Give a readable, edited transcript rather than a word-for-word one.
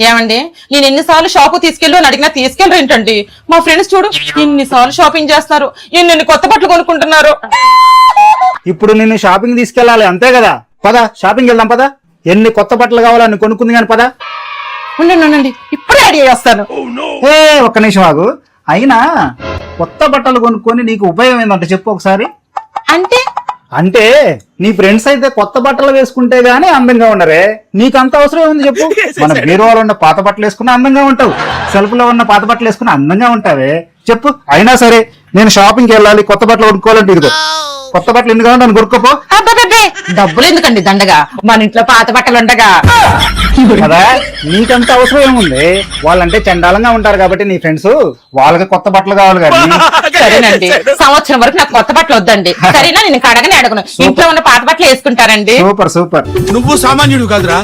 ఏమండి నేను ఎన్నిసార్లు షాపు తీసుకెళ్ళు అని అడిగినా తీసుకెళ్ళరు ఏంటండి? మా ఫ్రెండ్స్ చూడు ఎన్నిసార్లు షాపింగ్ చేస్తున్నారు, ఎన్ని కొత్త బట్టలు కొనుక్కుంటున్నారు. ఇప్పుడు నిన్ను షాపింగ్ తీసుకెళ్ళాలి అంతే కదా? పద షాపింగ్ వెళ్దాం పద. ఎన్ని కొత్త బట్టలు కావాలని కొనుక్కుంది కానీ పద. ఉండండి ఇప్పుడే రెడీ చేస్తాను. ఒక్క నిమిషం ఆగు. అయినా కొత్త బట్టలు కొనుక్కొని నీకు ఉపయోగం ఏందంటే చెప్పు ఒకసారి. అంటే నీ ఫ్రెండ్స్ అయితే కొత్త బట్టలు వేసుకుంటే గానీ అందంగా ఉండరే, నీకు అంత అవసరం ఏముంది చెప్పు? మన బీరువాలో ఉన్న పాత బట్టలు వేసుకుని అందంగా ఉంటావు, సెల్ఫ్ లో ఉన్న పాత బట్టలు వేసుకుని అందంగా ఉంటావే చెప్పు. అయినా సరే నేను షాపింగ్కి వెళ్ళాలి, కొత్త బట్టలు కొనుక్కోవాలంటే ఇదిగో కొత్త బట్టలు ఎందుకు నన్ను కొనుక్కోపో. డబ్బులు ఎందుకండి దండగా, మన ఇంట్లో పాత బట్టలు ఉండగా కదా. నీకంత అవసరం ఏముంది? వాళ్ళంటే చండాలంగా ఉంటారు కాబట్టి నీ ఫ్రెండ్స్, వాళ్ళకి కొత్త బట్టలు కావాలి కానీ. సరేనండి, సంవత్సరం వరకు నాకు కొత్త బట్టలు వద్దండి. సరేనా? నేను కడగని అడగను, ఇంట్లో ఉన్న పాత బట్టలు వేసుకుంటారండి. Super super. నువ్వు సామాన్యుడు కాదురా.